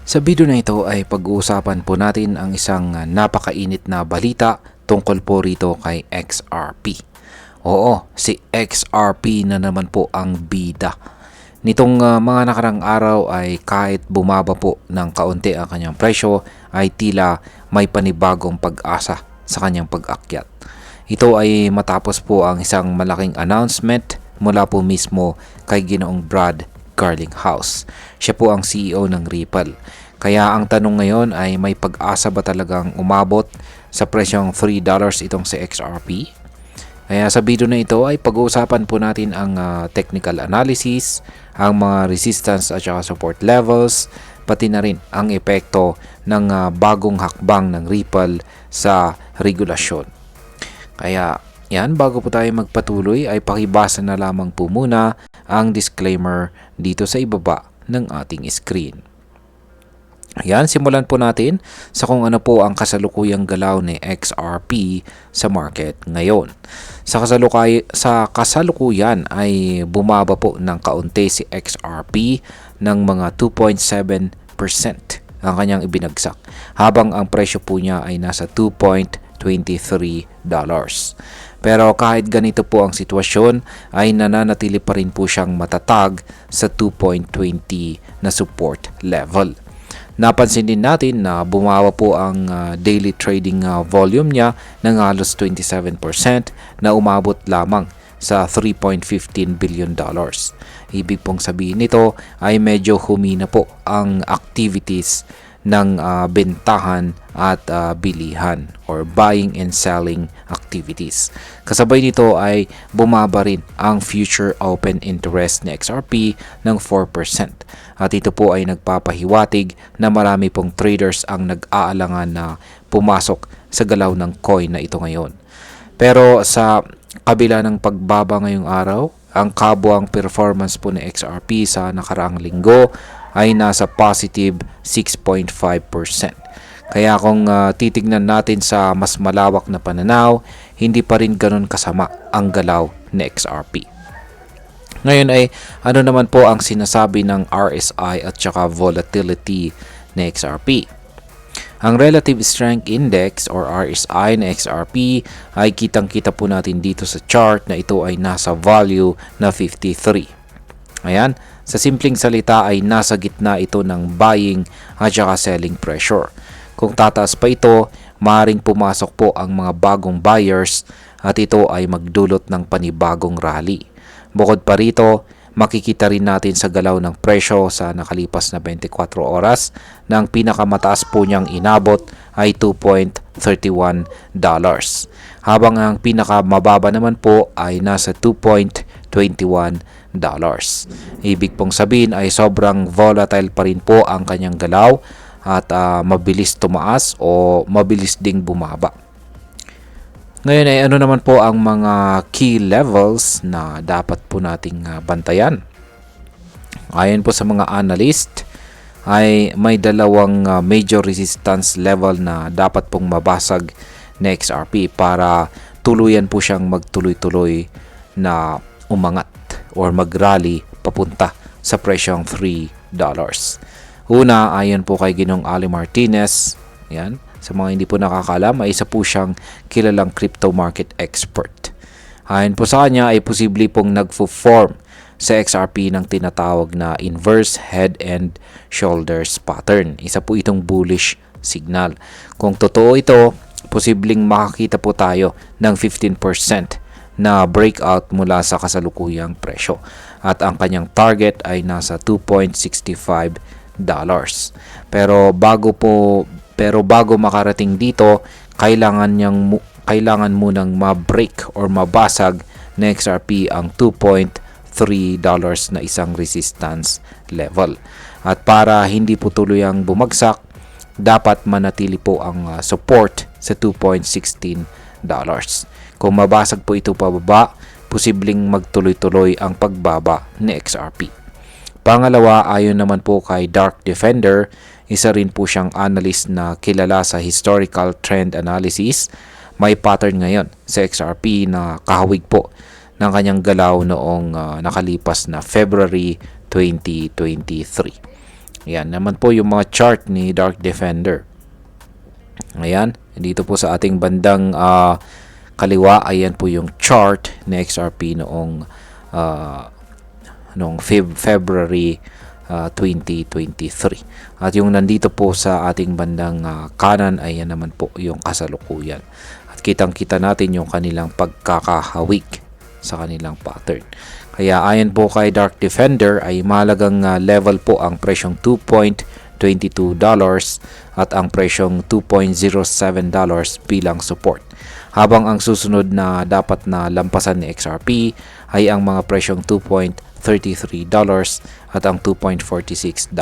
Sa video na ito ay pag-uusapan po natin ang isang napakainit na balita tungkol po rito kay XRP. Oo, si XRP na naman po ang bida. Nitong mga nakarang araw ay kahit bumaba po ng kaunti ang kanyang presyo ay tila may panibagong pag-asa sa kanyang pag-akyat. Ito ay matapos po ang isang malaking announcement mula po mismo kay Ginoong Brad Garlinghouse. Siya po ang CEO ng Ripple. Kaya ang tanong ngayon ay may pag-asa ba talagang umabot sa presyong $3 itong si XRP? Kaya sa video na ito ay pag-uusapan po natin ang technical analysis, ang mga resistance at saka support levels, pati na rin ang epekto ng bagong hakbang ng Ripple sa regulasyon. Kaya yan, bago po tayo magpatuloy ay pakibasa na lamang po muna ang disclaimer dito sa ibaba ng ating screen. Ayan, simulan po natin sa kung ano po ang kasalukuyang galaw ni XRP sa market ngayon. Sa kasalukuyan ay bumaba po ng kaunti si XRP ng mga 2.7% ang kanyang ibinagsak, habang ang presyo po niya ay nasa $2.23. Pero kahit ganito po ang sitwasyon ay nananatili pa rin po siyang matatag sa 2.20 na support level. Napansin din natin na bumawa po ang daily trading volume niya ng halos 27% na umabot lamang sa $3.15 billion. Ibig pong sabihin nito ay medyo humina po ang activities ng bentahan at bilihan or buying and selling activities. Kasabay nito ay bumaba rin ang future open interest ni XRP ng 4%. At ito po ay nagpapahiwatig na marami pong traders ang nag-aalangan na pumasok sa galaw ng coin na ito ngayon. Pero sa kabila ng pagbaba ngayong araw, ang kabuang performance po ni XRP sa nakaraang linggo ay nasa positive 6.5%. Kaya kung titignan natin sa mas malawak na pananaw, hindi pa rin ganun kasama ang galaw ni XRP. Ngayon ay ano naman po ang sinasabi ng RSI at saka volatility ni XRP? Ang Relative Strength Index or RSI na XRP ay kitang-kita po natin dito sa chart na ito ay nasa value na 53. Ayan, sa simpleng salita ay nasa gitna ito ng buying at saka selling pressure. Kung tataas pa ito, maaaring pumasok po ang mga bagong buyers at ito ay magdulot ng panibagong rally. Bukod pa rito, makikita rin natin sa galaw ng presyo sa nakalipas na 24 oras na ang pinakamataas po niyang inabot ay $2.31, habang ang pinakamababa naman po ay nasa $2.21. Ibig pong sabihin ay sobrang volatile pa rin po ang kanyang galaw at mabilis tumaas o mabilis ding bumaba. Ngayon ay ano naman po ang mga key levels na dapat po nating bantayan. Ayon po sa mga analyst ay may dalawang major resistance level na dapat pong mabasag na XRP para tuluyan po siyang magtuloy-tuloy na umangat or mag-rally papunta sa presyong $3. Una, ayon po kay Ginong Ali Martinez, yan, sa mga hindi po nakakalam, ay isa po siyang kilalang crypto market expert. Ayon po sa kanya ay posible pong nagfo-form sa XRP ng tinatawag na inverse head and shoulders pattern. Isa po itong bullish signal. Kung totoo ito, posibleng makakita po tayo ng 15% na breakout mula sa kasalukuyang presyo. At ang kanyang target ay nasa $2.65. Pero bago makarating dito, kailangan munang ma-break or mabasag na XRP ang $2.3 na isang resistance level. At para hindi po tuluyang bumagsak, dapat manatili po ang support sa $2.16. Kung mabasag po ito pababa, posibleng magtuloy-tuloy ang pagbaba ni XRP. Pangalawa, ayon naman po kay Dark Defender, isa rin po siyang analyst na kilala sa historical trend analysis. May pattern ngayon sa XRP na kahawig po ng kanyang galaw noong nakalipas na February 2023. Yan naman po yung mga chart ni Dark Defender. Ayan, dito po sa ating bandang kaliwa, ayan po yung chart ni XRP noong February 2023. At yung nandito po sa ating bandang kanan, ayan naman po yung kasalukuyan. At kitang-kita natin yung kanilang pagkakahawig sa kanilang pattern. Kaya ayon po kay Dark Defender ay mahalagang level po ang presyong $2.22 at ang presyong $2.07 bilang support. Habang ang susunod na dapat na lampasan ni XRP ay ang mga presyong $2.33 at ang $2.46.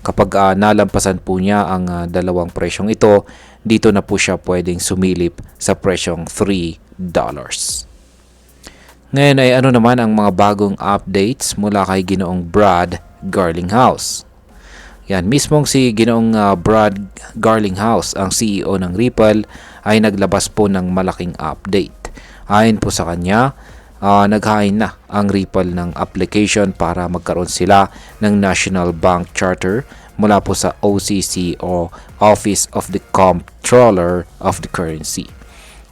Kapag nalampasan po niya ang dalawang presyong ito, dito na po siya pwedeng sumilip sa presyong $3. Ngayon ay ano naman ang mga bagong updates mula kay Ginoong Brad Garlinghouse. Yan, mismong si Ginoong Brad Garlinghouse, ang CEO ng Ripple, ay naglabas po ng malaking update. Ayon po sa kanya, naghain na ang Ripple ng application para magkaroon sila ng National Bank Charter mula po sa OCC o Office of the Comptroller of the Currency.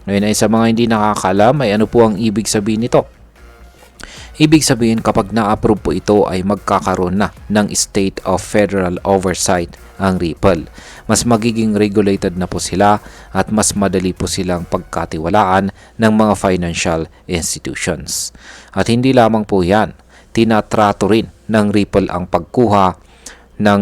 Ngayon ay sa mga hindi nakakaalam ay ano po ang ibig sabihin nito? Ibig sabihin kapag na-approve po ito ay magkakaroon na ng State of Federal Oversight ang Ripple. Mas magiging regulated na po sila at mas madali po silang pagkatiwalaan ng mga financial institutions. At hindi lamang po yan, tinatrato rin ng Ripple ang pagkuha ng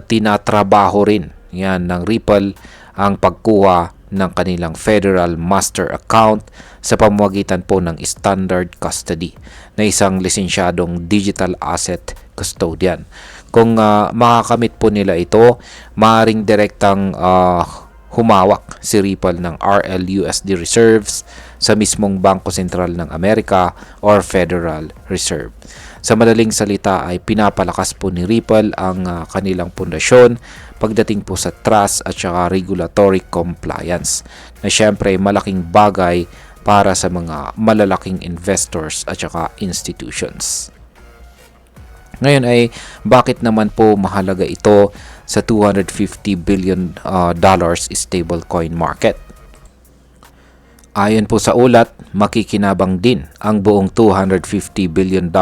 tinatrabaho rin yan ng Ripple ang pagkuha ng kanilang Federal Master Account sa pamamagitan po ng Standard Custody na isang lisensyadong digital asset custodian. Kung makakamit po nila ito, maaaring direktang humawak si Ripple ng RLUSD reserves sa mismong Bangko Sentral ng Amerika or Federal Reserve. Sa madaling salita ay pinapalakas po ni Ripple ang kanilang pundasyon pagdating po sa trust at saka regulatory compliance na syempre malaking bagay para sa mga malalaking investors at saka institutions. Ngayon ay bakit naman po mahalaga ito sa $250 billion stablecoin market? Ayon po sa ulat, makikinabang din ang buong $250 billion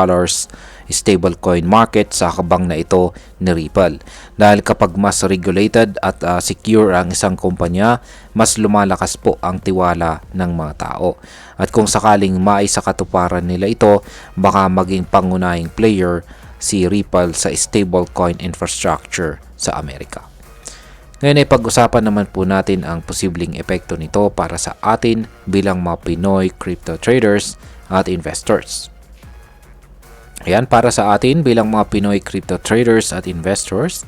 stablecoin market sa kabang na ito ni Ripple. Dahil kapag mas regulated at secure ang isang kumpanya, mas lumalakas po ang tiwala ng mga tao. At kung sakaling maisakatuparan nila ito, baka maging pangunahing player si Ripple sa stablecoin infrastructure sa Amerika. Ngayon ay pag-usapan naman po natin ang posibleng epekto nito para sa atin bilang mga Pinoy crypto traders at investors. Ayan, para sa atin bilang mga Pinoy crypto traders at investors,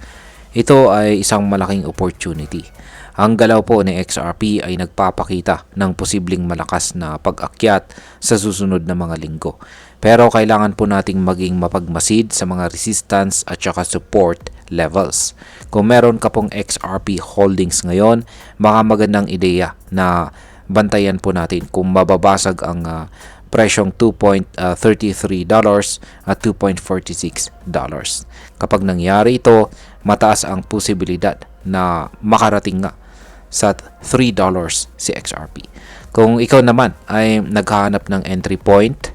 ito ay isang malaking opportunity. Ang galaw po ni XRP ay nagpapakita ng posibleng malakas na pag-akyat sa susunod na mga linggo. Pero kailangan po nating maging mapagmasid sa mga resistance at saka support levels. Kung meron ka pong XRP holdings ngayon, baka magandang ideya na bantayan po natin kung mababasag ang presyong $2.33 at $2.46. Kapag nangyari ito, mataas ang posibilidad na makarating nga sa $3 si XRP. Kung ikaw naman ay naghahanap ng entry point,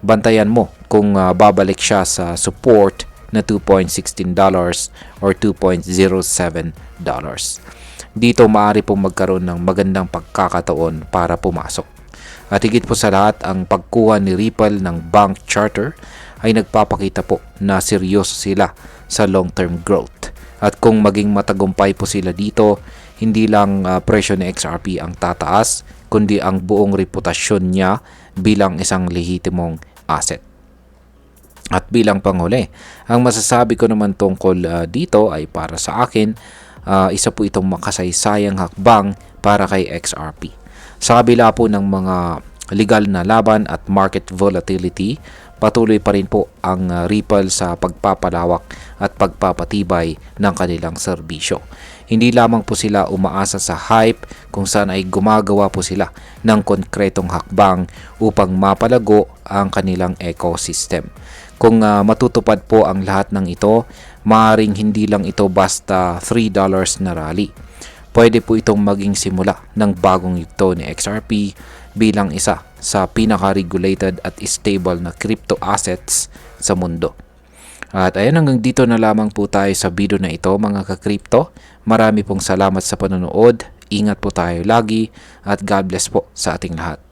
bantayan mo kung babalik siya sa support na $2.16 or $2.07. Dito maaari pong magkaroon ng magandang pagkakataon para pumasok. At higit po sa lahat, ang pagkuha ni Ripple ng bank charter ay nagpapakita po na seryoso sila sa long-term growth. At kung maging matagumpay po sila dito, hindi lang presyo ni XRP ang tataas, kundi ang buong reputasyon niya bilang isang lehitimong asset. At bilang panghuli, ang masasabi ko naman tungkol dito ay para sa akin, isa po itong makasaysayang hakbang para kay XRP. Sa kabila po ng mga legal na laban at market volatility, patuloy pa rin po ang Ripple sa pagpapalawak at pagpapatibay ng kanilang serbisyo. Hindi lamang po sila umaasa sa hype kung saan ay gumagawa po sila ng konkretong hakbang upang mapalago ang kanilang ecosystem. Kung matutupad po ang lahat ng ito, Maaring hindi lang ito basta $3 na rally. Pwede po itong maging simula ng bagong yugto ni XRP bilang isa sa pinaka-regulated at stable na crypto assets sa mundo. At ayan, hanggang dito na lamang po tayo sa video na ito mga ka-crypto. Marami pong salamat sa panonood. Ingat po tayo lagi at God bless po sa ating lahat.